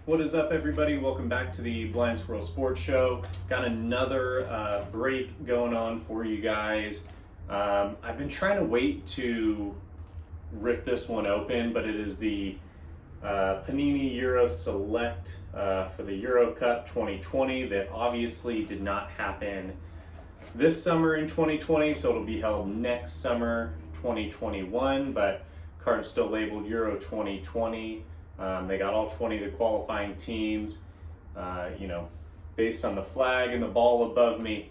What is up, everybody? Welcome back to the Blind Squirrel Sports Show. Got another break going on for you guys. I've been trying to wait to rip this one open, but it is the Panini Euro Select for the Euro Cup 2020 that obviously did not happen this summer in 2020, so it'll be held next summer 2021, but card's still labeled Euro 2020. They got all 20 of the qualifying teams. Based on the flag and the ball above me,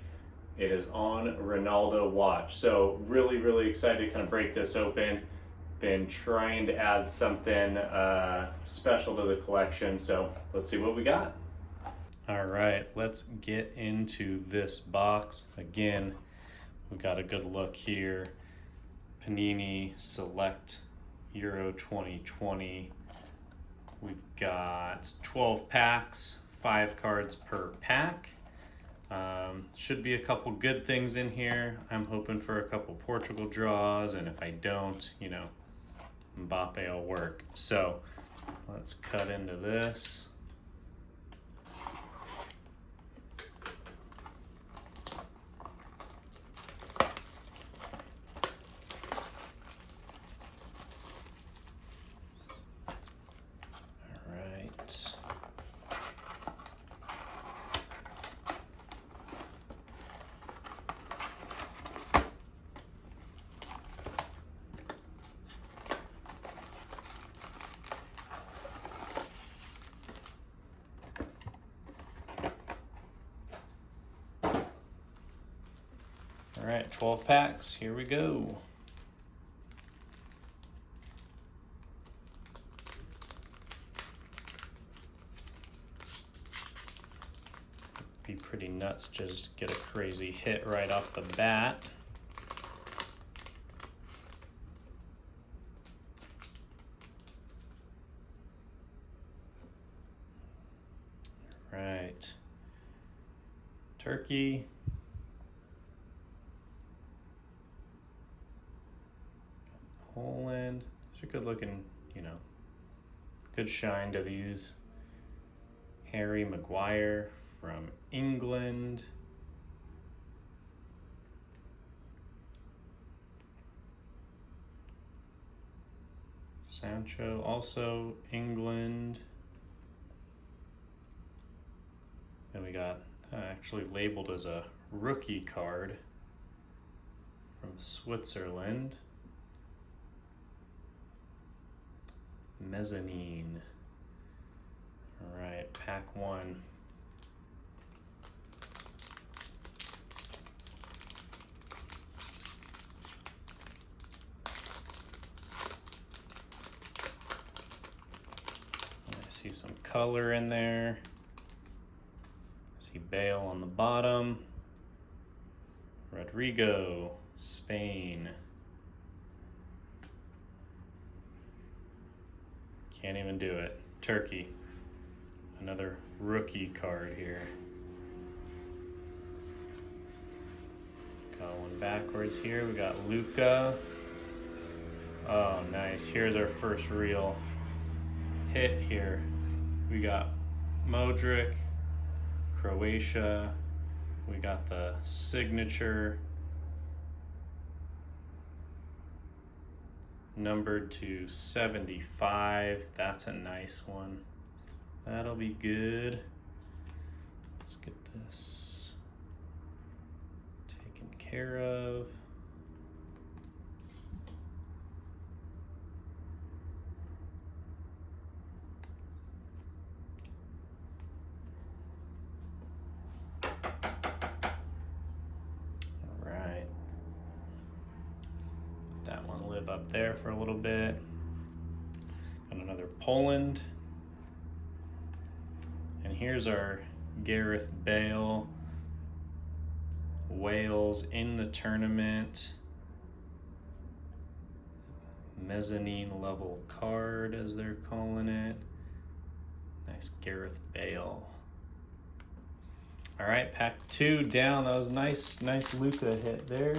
it is on Ronaldo watch. So really excited to kind of break this open. Been trying to add something special to the collection, so let's see what we got. All right, let's get into this box. Again, we got a good look here. Panini Select Euro 2020. We've got 12 packs, 5 cards per pack. Should be a couple good things in here. I'm hoping for a couple Portugal draws, and if I don't, Mbappe will work. So let's cut into this. All right, 12 packs, here we go. Be pretty nuts to just get a crazy hit right off the bat. All right, Turkey. Poland. These are good looking, good shine to these. Harry Maguire from England. Sancho, also England. Then we got actually labeled as a rookie card from Switzerland. Mezzanine. All right, pack 1. I see some color in there. I see Bale on the bottom. Rodrigo, Spain. Can't even do it. Turkey. Another rookie card here. Going backwards here, we got Luka. Oh, nice. Here's our first real hit here. We got Modric, Croatia. We got the signature. Numbered to 75. That's a nice one. That'll be good. Let's get this taken care of. Live up there for a little bit. Got another Poland. And here's our Gareth Bale. Wales in the tournament. Mezzanine level card, as they're calling it. Nice Gareth Bale. All right, pack 2 down. That was nice Luka hit there.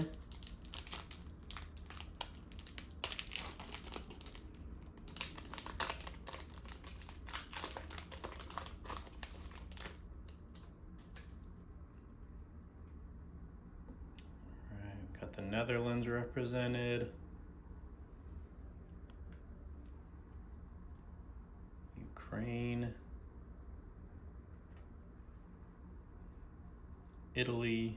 Netherlands represented. Ukraine. Italy.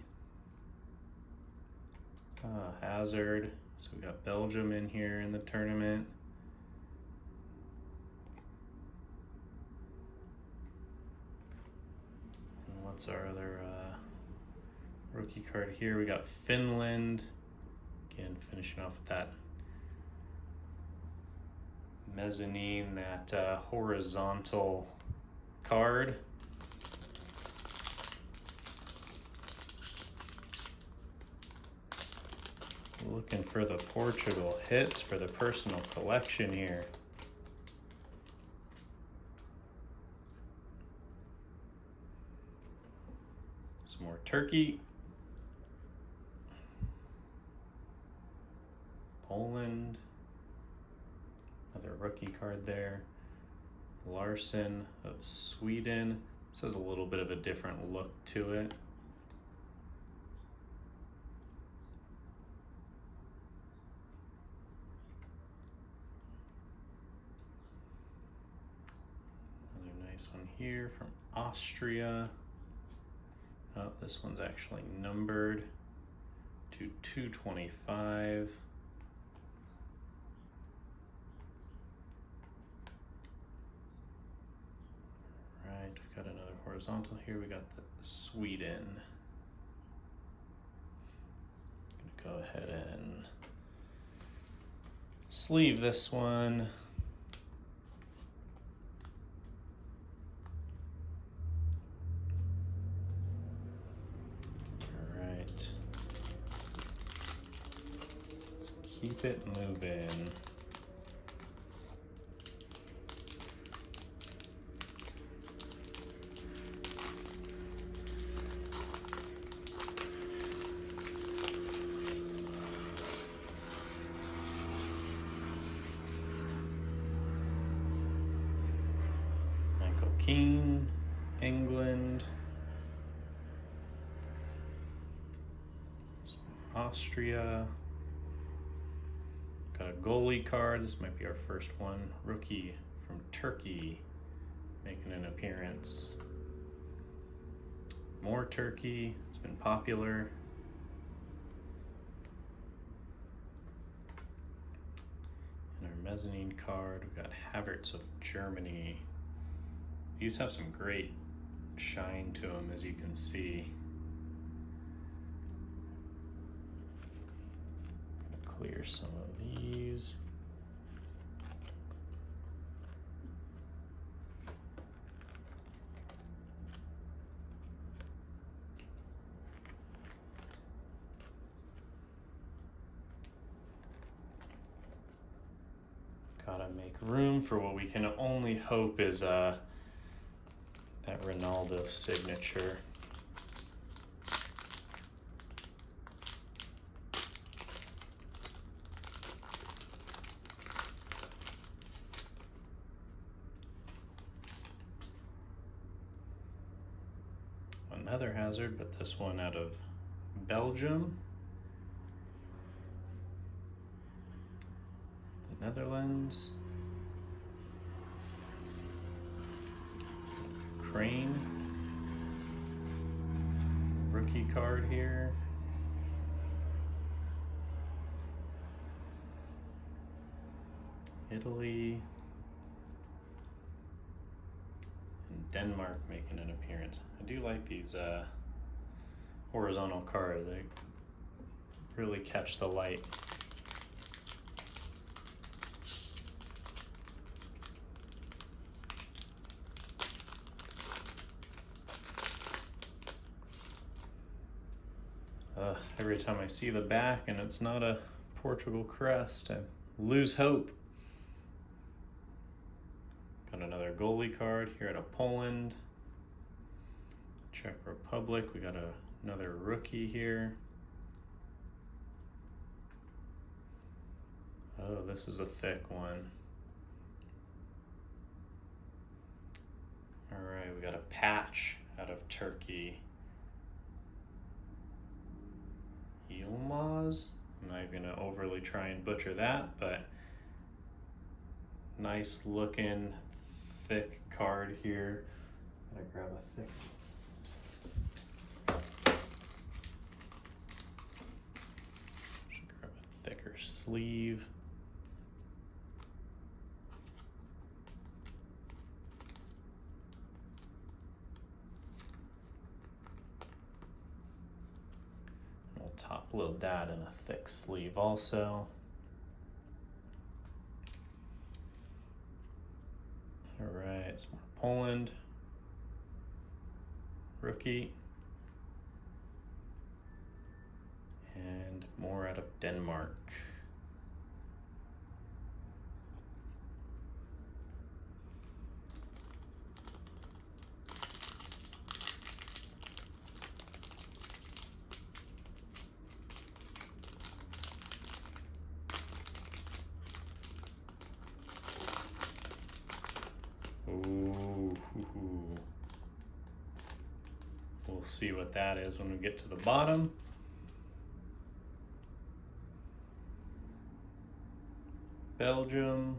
Hazard. So we got Belgium in here in the tournament. And what's our other rookie card here? We got Finland. Again, finishing off with that mezzanine, that horizontal card. Looking for the Portugal hits for the personal collection here. Some more Turkey. Poland. Another rookie card there. Larson of Sweden. This has a little bit of a different look to it. This one here from Austria. Oh, this one's actually numbered to 225. Right, we've got another horizontal here. We got the Sweden. Gonna go ahead and sleeve this one. Keep it moving. Michael Keane, England. Austria. Got a goalie card. This might be our first one. Rookie from Turkey making an appearance. More Turkey. It's been popular. And our mezzanine card, we've got Havertz of Germany. These have some great shine to them, as you can see. Clear some of these. Gotta make room for what we can only hope is that Ronaldo signature. Another Hazard, but this one out of Belgium. The Netherlands. Ukraine. Rookie card here. Italy. And Denmark making an appearance. I do like these horizontal cards. They really catch the light. Every time I see the back and it's not a Portugal crest, I lose hope. Got another goalie card here out of Poland. Czech Republic, we got another rookie here. Oh, this is a thick one. All right, we got a patch out of Turkey. Yilmaz? even gonna overly try and butcher that, but nice looking thick card here. Gotta grab a thick. Should grab a thicker sleeve. We'll top load that in a thick sleeve also. All right, it's more Poland. Rookie. And more out of Denmark. Ooh. We'll see what that is when we get to the bottom. Belgium.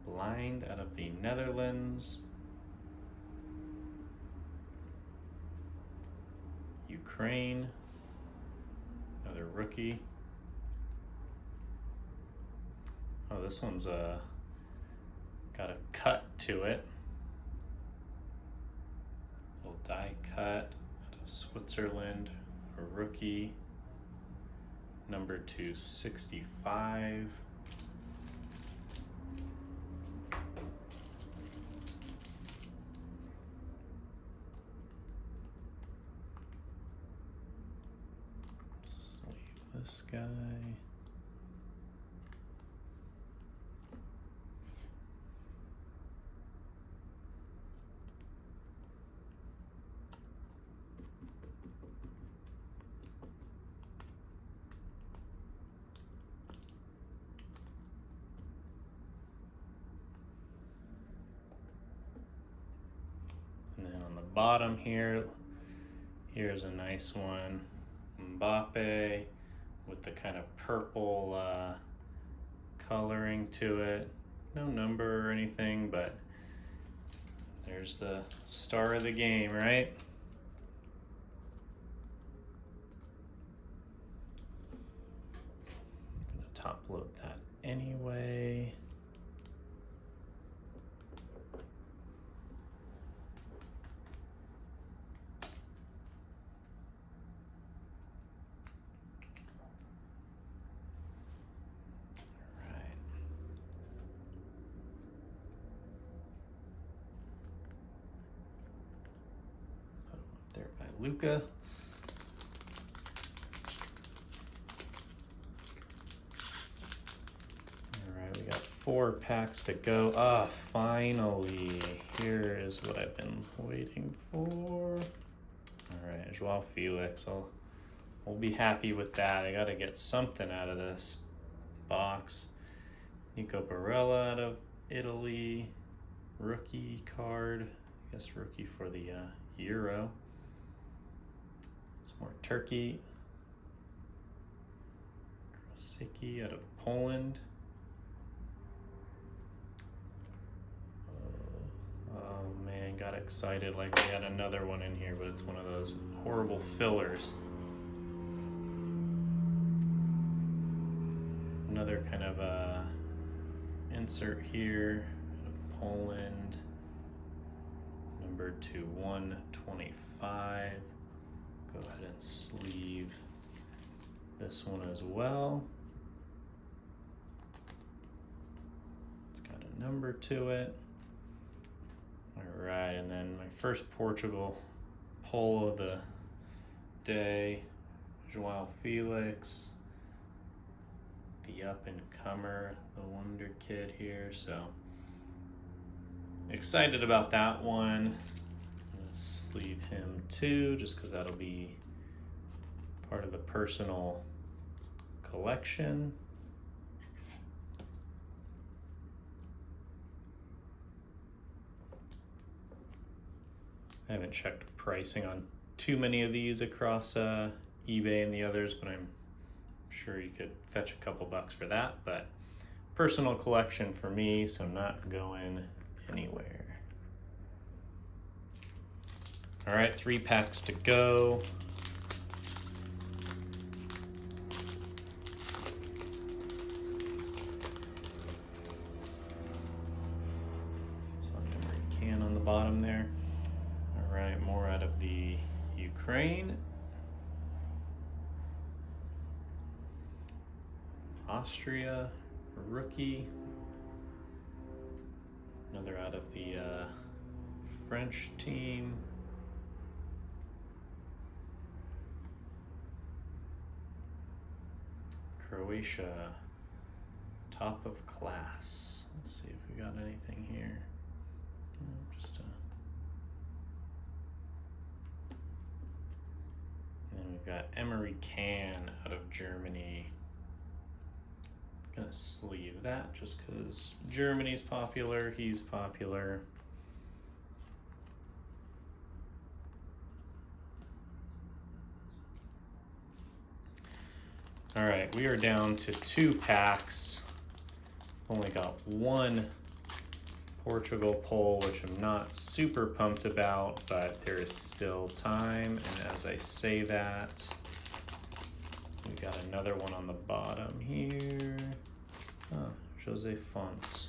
Blind out of the Netherlands. Ukraine. Another rookie. Oh, this one's got a cut to it. Little die cut out of Switzerland, a rookie, number 265. Sleeve this guy. And then on the bottom here, here's a nice one. Mbappe with the kind of purple coloring to it. No number or anything, but there's the star of the game, right? I'm gonna top load that anyway. There by Luka. All right, we got 4 packs to go. Ah, finally. Here is what I've been waiting for. All right, Joao Felix. We'll be happy with that. I got to get something out of this box. Nico Barella out of Italy. Rookie card. I guess rookie for the Euro. More Turkey. Krasicki out of Poland. Oh man, got excited like we had another one in here, but it's one of those horrible fillers. Another kind of insert here out of Poland. Number 125. Go ahead and sleeve this one as well. It's got a number to it. All right, and then my first Portugal pull of the day, Joao Felix, the up-and-comer, the wonder kid here. So excited about that one. Sleeve him too, just because that'll be part of the personal collection. I haven't checked pricing on too many of these across eBay and the others, but I'm sure you could fetch a couple bucks for that, but personal collection for me, so not going anywhere. All right, 3 packs to go. Can on the bottom there. All right, more out of the Ukraine. Austria, rookie. Another out of the French team. Croatia, top of class. Let's see if we got anything here. And then we've got Emery Can out of Germany. Gonna sleeve that just because Germany's popular, he's popular. All right, we are down to 2 packs. Only got 1 Portugal pull, which I'm not super pumped about, but there is still time. And as I say that, we got another one on the bottom here. Oh, Jose Font.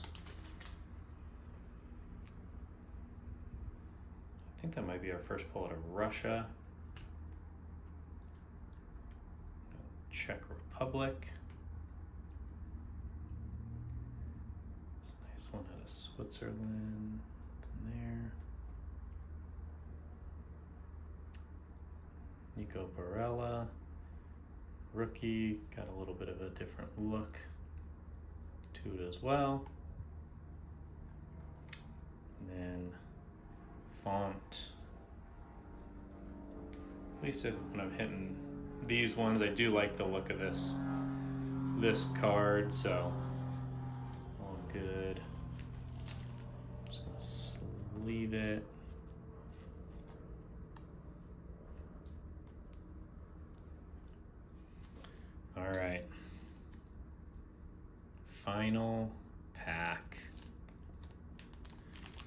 I think that might be our first pull out of Russia. Czech Republic. It's a nice one out of Switzerland. There. Nico Barella. Rookie. Got a little bit of a different look to it as well. And then Font. At least when I'm hitting these ones, I do like the look of this card, so all good. Just gonna sleeve it. All right. Final pack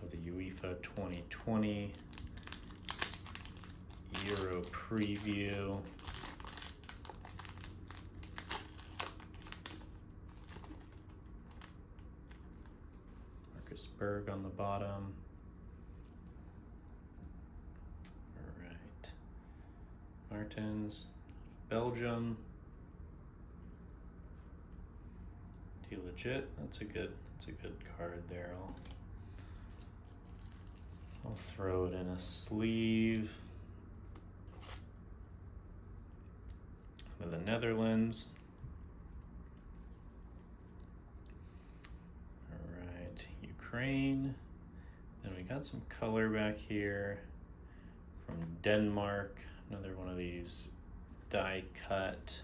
of the UEFA 2020 Euro preview. Berg on the bottom. All right. Martins, Belgium. Legit. That's a good card there. I'll throw it in a sleeve. For the Netherlands. Ukraine. Then we got some color back here from Denmark. Another one of these die cut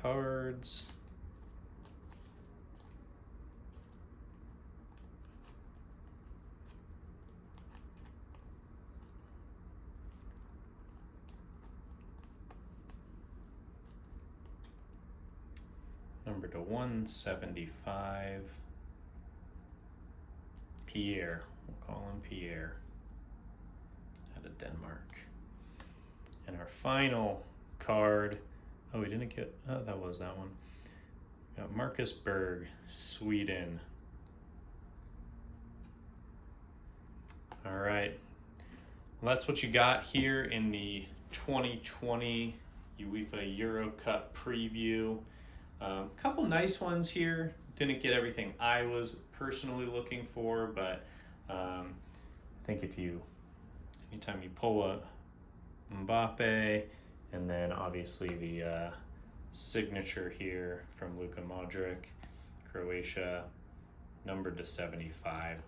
cards. Number to 175. Pierre. We'll call him Pierre. Out of Denmark. And our final card. Oh, we didn't get. Oh, that was that one. We got Marcus Berg, Sweden. All right. Well, that's what you got here in the 2020 UEFA Euro Cup preview. Couple nice ones here. Didn't get everything I was personally looking for, but I think anytime you pull a Mbappe, and then obviously the signature here from Luka Modric, Croatia, numbered to 75.